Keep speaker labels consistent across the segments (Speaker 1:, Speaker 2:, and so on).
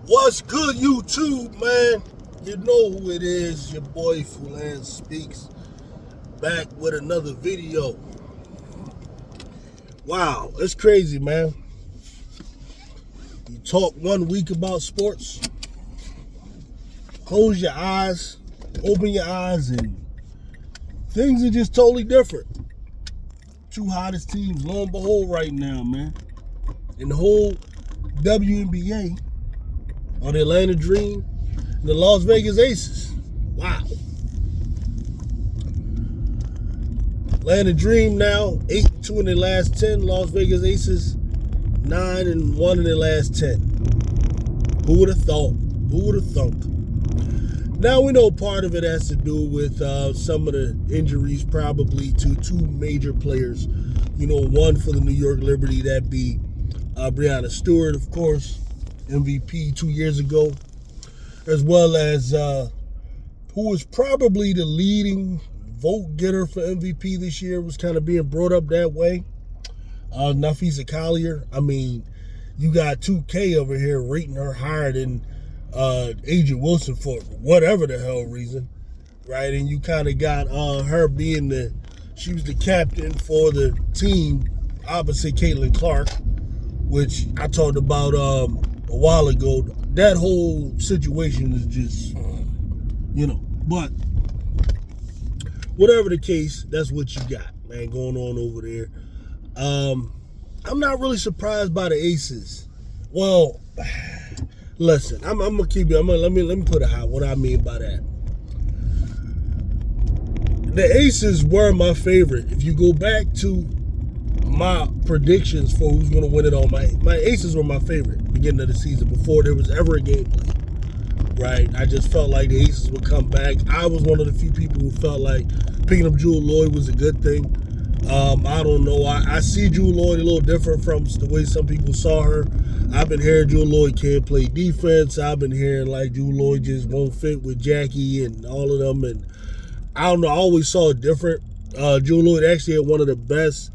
Speaker 1: What's good, YouTube, man? You know who it is. Your boy Fulan Speaks, back with another video. Wow, it's crazy, man. You talk 1 week about sports, close your eyes, open your eyes, and things are just totally different. Two hottest teams, lo and behold, right now, man. In the whole WNBA are the Atlanta Dream and the Las Vegas Aces. Wow. Atlanta Dream now 8-2 in their last 10. Las Vegas Aces 9-1 in their last 10. Who would have thought? Who would have thunk? Now we know part of it has to do with some of the injuries, probably to two major players. You know, one for the New York Liberty, that be Breanna Stewart, of course, MVP 2 years ago, as well as who was probably the leading vote getter for MVP this year, was kind of being brought up that way. Nafisa Collier. I mean, you got 2K over here rating her higher than Adrian Wilson for whatever the hell reason, right? And you kind of got her being she was the captain for the team opposite Caitlin Clark, which I talked about a while ago. That whole situation is just, but whatever the case, that's what you got, man, going on over there. I'm not really surprised by the Aces. Well, listen, I'm gonna keep it. Let me put it out. What I mean by that, the Aces were my favorite. If you go back to my predictions for who's going to win it all, my Aces were my favorite beginning of the season before there was ever a game played, right? I just felt like the Aces would come back. I was one of the few people who felt like picking up Jewell Loyd was a good thing. I don't know. I see Jewell Loyd a little different from the way some people saw her. I've been hearing Jewell Loyd can't play defense. I've been hearing like Jewell Loyd just won't fit with Jackie and all of them. And I don't know. I always saw it different. Jewell Loyd actually had one of the best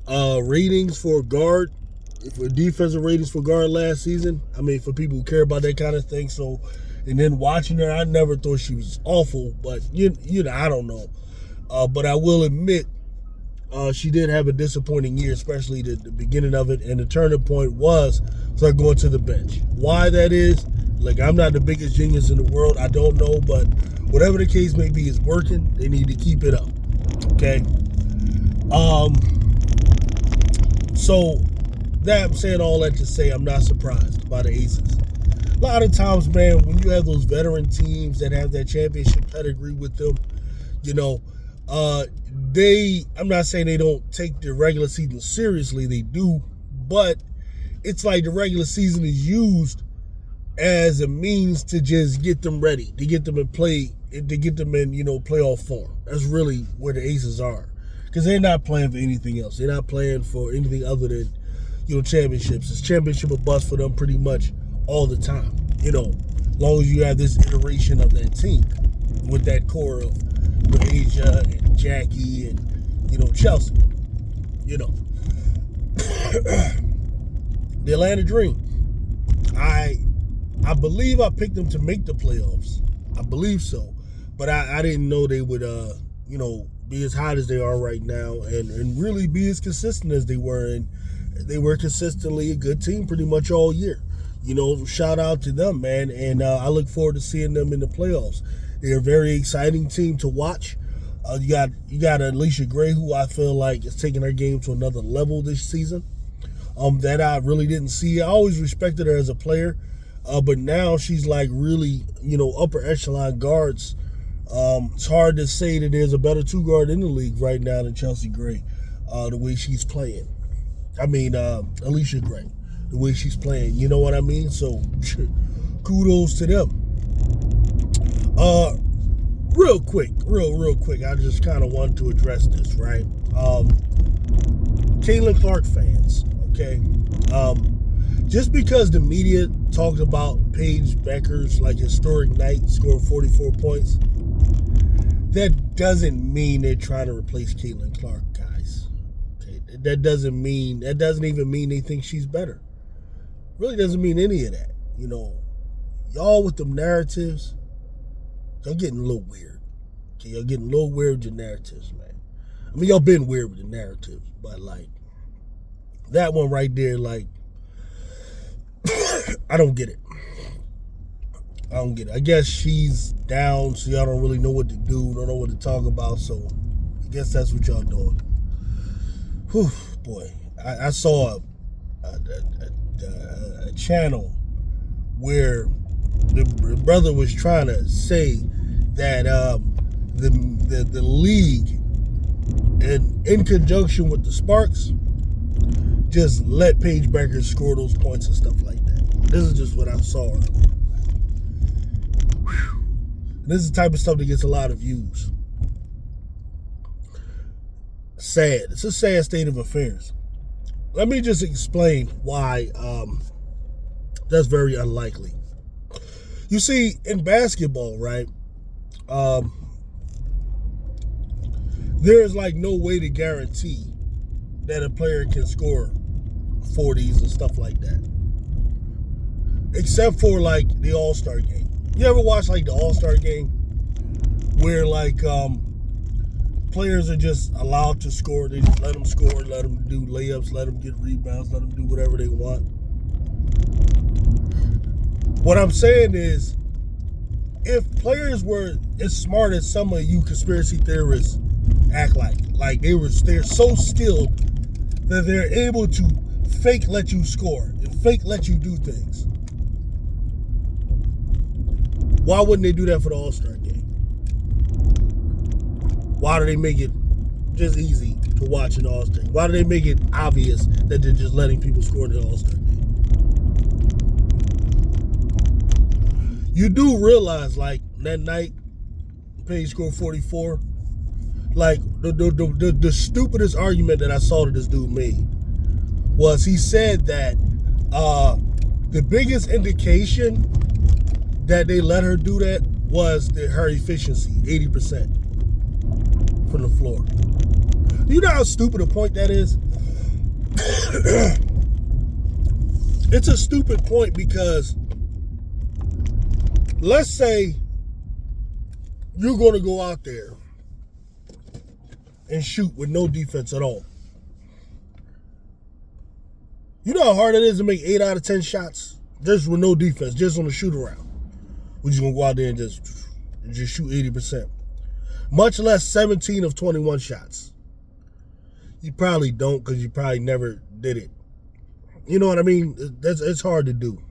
Speaker 1: ratings for guard, for defensive ratings for guard last season. I mean, for people who care about that kind of thing. So, and then watching her, I never thought she was awful, but you know, I don't know. But I will admit, she did have a disappointing year, especially the beginning of it, and the turning point was start going to the bench. Why that is, like, I'm not the biggest genius in the world. I don't know, but whatever the case may be, it's working. They need to keep it up. Okay. So that I'm saying all that to say I'm not surprised by the Aces. A lot of times, man, when you have those veteran teams that have that championship pedigree with them, I'm not saying they don't take the regular season seriously, they do, but it's like the regular season is used as a means to just get them ready, to get them in play, to get them in, playoff form. That's really where the Aces are. Because they're not playing for anything else. They're not playing for anything other than, championships. It's championship or bust for them pretty much all the time. As long as you have this iteration of that team with that core of Asia and Jackie and, Chelsea. The Atlanta Dream. I believe I picked them to make the playoffs. I believe so. But I didn't know they would, be as hot as they are right now and really be as consistent as they were. And they were consistently a good team pretty much all year. Shout out to them, man. And I look forward to seeing them in the playoffs. They're a very exciting team to watch. You got Alicia Gray, who I feel like is taking her game to another level this season. That I really didn't see. I always respected her as a player. But now she's like really, upper echelon guards. It's hard to say that there's a better two guard in the league right now than Chelsea Gray, the way she's playing. I mean, Alicia Gray, the way she's playing. You know what I mean? So, kudos to them. Real quick, I just kind of wanted to address this, right? Caitlin Clark fans, okay? Just because the media talks about Paige Bueckers, like historic night, scoring 44 points, that doesn't mean they're trying to replace Caitlin Clark, guys. Okay, that doesn't even mean they think she's better. Really doesn't mean any of that. y'all with them narratives, y'all getting a little weird. Okay, y'all getting a little weird with your narratives, man. I mean, y'all been weird with the narratives, but like that one right there, like I don't get it. I don't get it. I guess she's down, so y'all don't really know what to do, don't know what to talk about, so I guess that's what y'all doing. Whew, boy. I saw a channel where the brother was trying to say that the league, in conjunction with the Sparks, just let Paige Bueckers score those points and stuff like that. This is just what I saw earlier. This is the type of stuff that gets a lot of views. Sad. It's a sad state of affairs. Let me just explain why that's very unlikely. You see, in basketball, right, there's like no way to guarantee that a player can score 40s and stuff like that. Except for like the All-Star game. You ever watch like the All-Star game where like players are just allowed to score? They just let them score, let them do layups, let them get rebounds, let them do whatever they want. What I'm saying is, if players were as smart as some of you conspiracy theorists act like they're so skilled that they're able to fake let you score and fake let you do things, why wouldn't they do that for the All-Star game? Why do they make it just easy to watch an All-Star game? Why do they make it obvious that they're just letting people score in the All-Star game? You do realize, like, that night, Paige scored 44. Like, the stupidest argument that I saw that this dude made was he said that the biggest indication that they let her do that was her efficiency, 80% from the floor. Do you know how stupid a point that is? It's a stupid point because let's say you're going to go out there and shoot with no defense at all. You know how hard it is to make 8 out of 10 shots just with no defense, just on the shoot around. We're just going to go out there and just shoot 80%. Much less 17 of 21 shots. You probably don't because you probably never did it. You know what I mean? It's hard to do.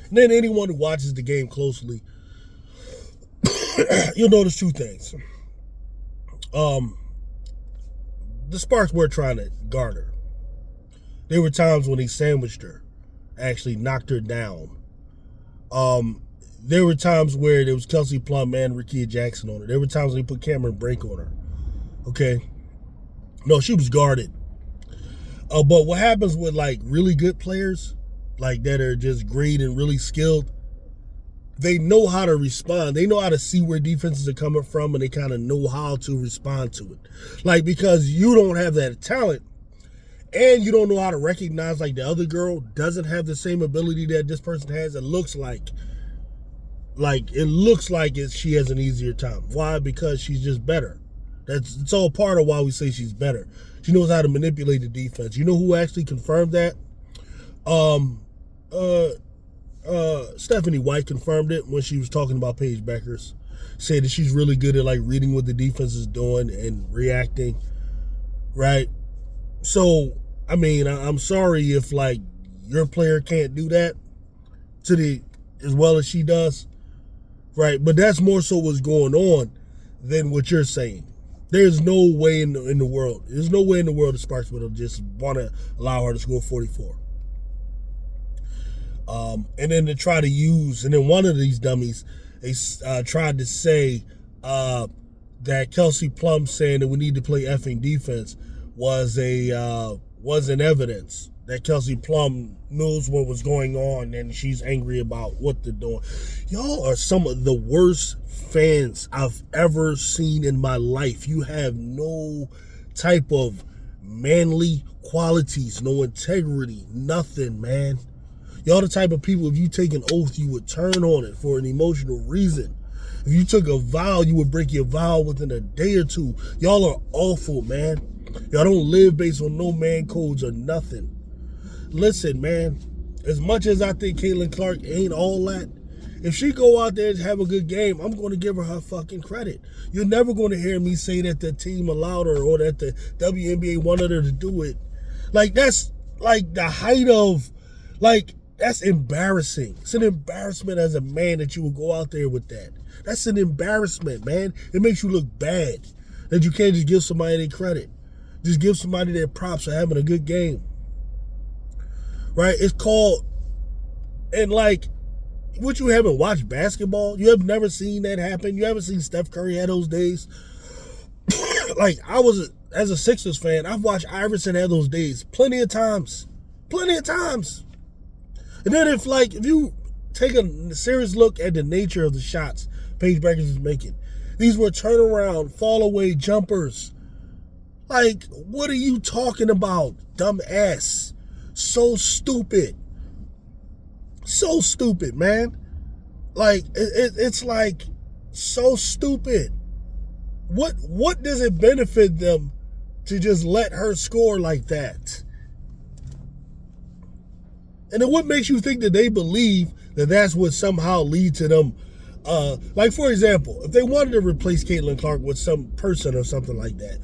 Speaker 1: And then anyone who watches the game closely, you'll notice two things. The Sparks were trying to guard her. There were times when they sandwiched her, actually knocked her down. There were times where there was Kelsey Plum and Rickea Jackson on her. There were times when they put Cameron Brink on her. Okay? No, she was guarded. But what happens with like really good players, like that are just great and really skilled, they know how to respond. They know how to see where defenses are coming from, and they kind of know how to respond to it. Like, because you don't have that talent, and you don't know how to recognize, like, the other girl doesn't have the same ability that this person has. It looks like she has an easier time. Why? Because she's just better. It's all part of why we say she's better. She knows how to manipulate the defense. You know who actually confirmed that? Stephanie White confirmed it when she was talking about Paige Bueckers. Said that she's really good at like reading what the defense is doing and reacting. Right? So, I mean, I'm sorry if like your player can't do that as well as she does. Right? But that's more so what's going on than what you're saying. There's no way in the world. There's no way in the world the Sparks would have just want to allow her to score 44. And then to try to use, and then one of these dummies, they tried to say that Kelsey Plum saying that we need to play effing defense wasn't evidence that Kelsey Plum knows what was going on and she's angry about what they're doing. Y'all are some of the worst fans I've ever seen in my life. You have no type of manly qualities, no integrity, nothing, man. Y'all the type of people, if you take an oath, you would turn on it for an emotional reason. If you took a vow, you would break your vow within a day or two. Y'all are awful, man. Y'all don't live based on no man codes or nothing. Listen, man, as much as I think Caitlin Clark ain't all that, if she go out there and have a good game, I'm going to give her fucking credit. You're never going to hear me say that the team allowed her or that the WNBA wanted her to do it. Like, that's like the height of, like, that's embarrassing. It's an embarrassment as a man that you would go out there with that. That's an embarrassment, man. It makes you look bad that you can't just give somebody their credit. Just give somebody their props for having a good game. Right? It's called, and like, what, you haven't watched basketball? You have never seen that happen? You haven't seen Steph Curry have those days? Like, as a Sixers fan, I've watched Iverson have those days plenty of times. Plenty of times. And then if you take a serious look at the nature of the shots Paige Bueckers is making, these were turnaround, fall away jumpers. Like, what are you talking about, dumb ass? So stupid. So stupid, man. Like, it's like so stupid. What does it benefit them to just let her score like that? And then what makes you think that they believe that that's what somehow leads to them? Like, for example, if they wanted to replace Caitlin Clark with some person or something like that,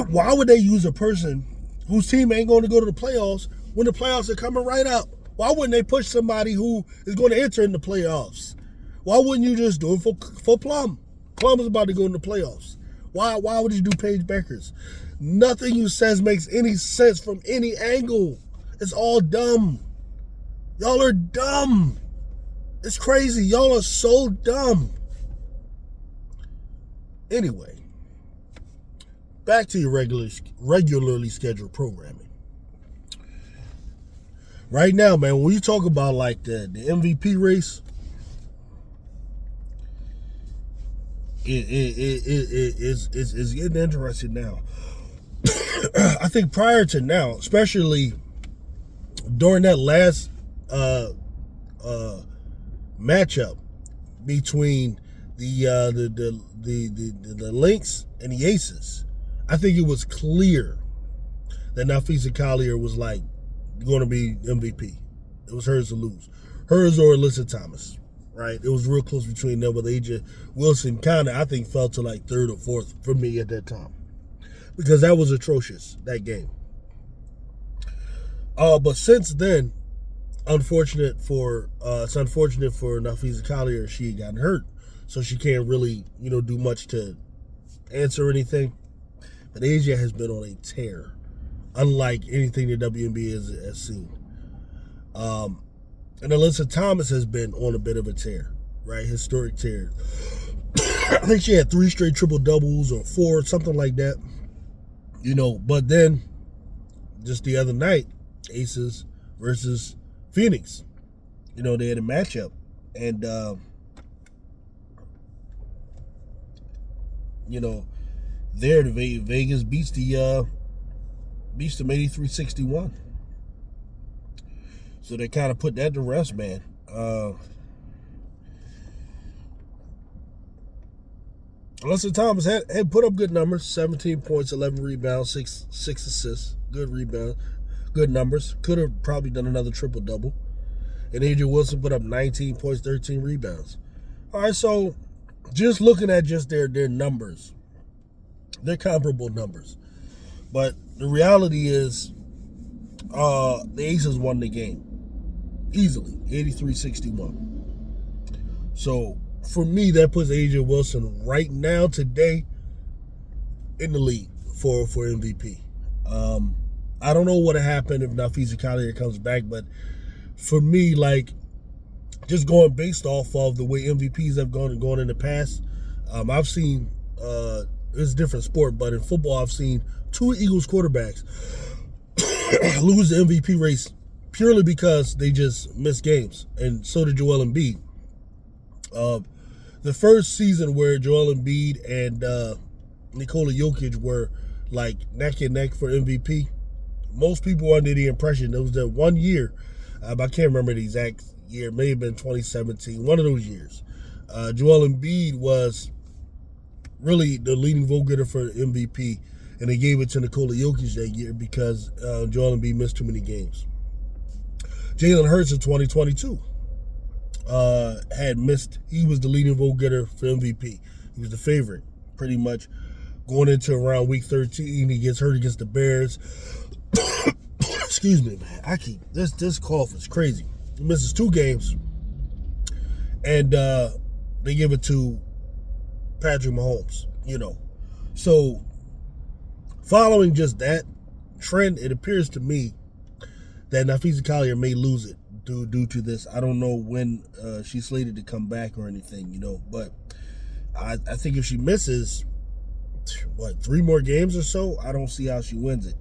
Speaker 1: why would they use a person whose team ain't going to go to the playoffs when the playoffs are coming right up? Why wouldn't they push somebody who is going to enter in the playoffs? Why wouldn't you just do it for Plum? Plum is about to go in the playoffs. Why would you do Paige Bueckers? Nothing you says makes any sense from any angle. It's all dumb. Y'all are dumb. It's crazy. Y'all are so dumb. Anyway, back to your regularly scheduled programming. Right now, man, when you talk about like the MVP race, it's getting interesting now. I think prior to now, especially during that last matchup between the Lynx and the Aces, I think it was clear that Nafisa Collier was like going to be MVP. It was hers to lose. Hers or Alyssa Thomas, right? It was real close between them, but A'ja Wilson kind of, I think, fell to like third or fourth for me at that time because that was atrocious, that game. But since then, it's unfortunate for Nafisa Collier. She had gotten hurt, so she can't really, do much to answer anything. But A'ja has been on a tear, unlike anything the WNBA has seen. And Alyssa Thomas has been on a bit of a tear, right? Historic tear. I think she had 3 straight triple doubles or 4, something like that. But then just the other night, Aces versus Phoenix. They had a matchup, and there the Vegas beats them 83-61. So they kind of put that to rest, man. Alyssa Thomas had put up good numbers: 17 points, 11 rebounds, 6 assists. Good rebound, good numbers. Could have probably done another triple double. And A'ja Wilson put up 19 points, 13 rebounds. All right, so just looking at just their numbers, they're comparable numbers. But the reality is, the Aces won the game easily, 83-61. So for me, that puts A'ja Wilson right now, today, in the lead for MVP. I don't know what would happen if Nafisa Collier comes back, but for me, like, just going based off of the way MVPs have gone in the past, I've seen, it's a different sport, but in football, I've seen 2 Eagles quarterbacks lose the MVP race purely because they just missed games, and so did Joel Embiid. The first season where Joel Embiid and Nikola Jokic were like neck and neck for MVP, most people were under the impression it was that one year I can't remember the exact year. It may have been 2017, one of those years. Joel Embiid was really the leading vote getter for MVP, and they gave it to Nikola Jokic that year because Joel Embiid missed too many games. Jalen Hurts in 2022 had missed. He was the leading vote getter for MVP. He was the favorite, pretty much. Going into around week 13, he gets hurt against the Bears. Excuse me, man. This cough is crazy. He misses 2 games, and they give it to Patrick Mahomes. So following just that trend, it appears to me that Nafisa Collier may lose it due to this. I don't know when she's slated to come back or anything, but I think if she misses 3 more games or so, I don't see how she wins it.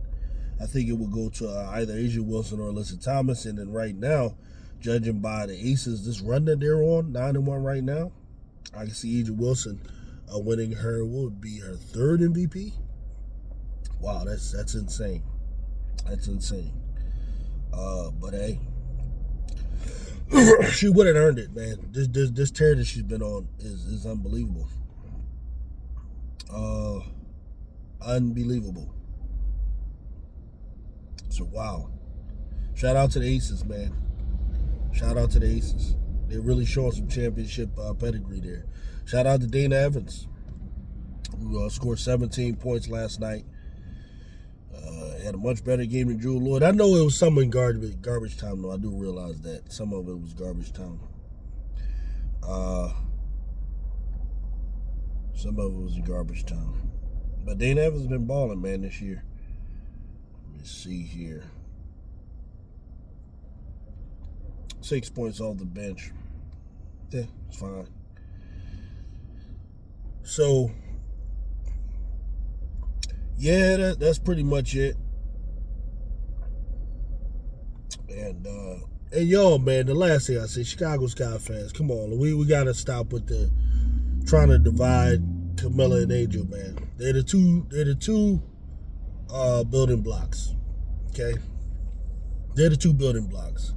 Speaker 1: I think it will go to either Asia Wilson or Alyssa Thomas. And then right now, judging by the Aces, this run that they're on, 9-1 right now, I can see Asia Wilson winning her, what would be her 3rd MVP? Wow, that's insane. That's insane. But hey, she would have earned it, man. This tear that she's been on is unbelievable. Unbelievable. So wow. Shout out to the Aces, man. Shout out to the Aces. They're really showing some championship pedigree there. Shout out to Dana Evans, who scored 17 points last night. Had a much better game than Drew Lloyd. I know it was some in garbage time, though. I do realize that. Some of it was garbage time. Some of it was in garbage time. But Dana Evans has been balling, man, this year. Let me see here. 6 points off the bench. Yeah, it's fine. So, yeah, that's pretty much it. And y'all, man, the last thing I say, Chicago Sky fans, come on, we gotta stop with the trying to divide Camilla and Angel, man. They're the two building blocks. Okay? They're the 2 building blocks.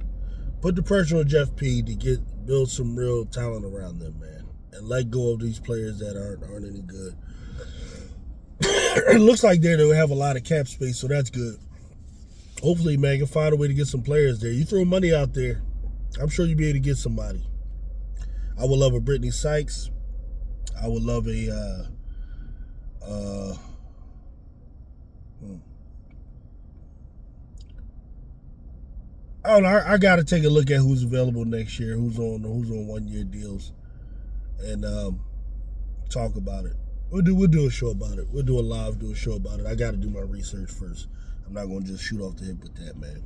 Speaker 1: Put the pressure on Jeff P to build some real talent around them, man. And let go of these players that aren't any good. It looks like they'll have a lot of cap space, so that's good. Hopefully, man, can find a way to get some players there. You throw money out there, I'm sure you'll be able to get somebody. I would love a Brittany Sykes. I would love a I don't know. I got to take a look at who's available next year, who's on 1-year deals, and talk about it. We'll do a show about it. We'll do a show about it. I got to do my research first. I'm not going to just shoot off the hip with that, man.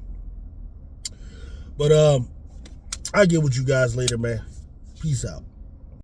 Speaker 1: But I'll get with you guys later, man. Peace out.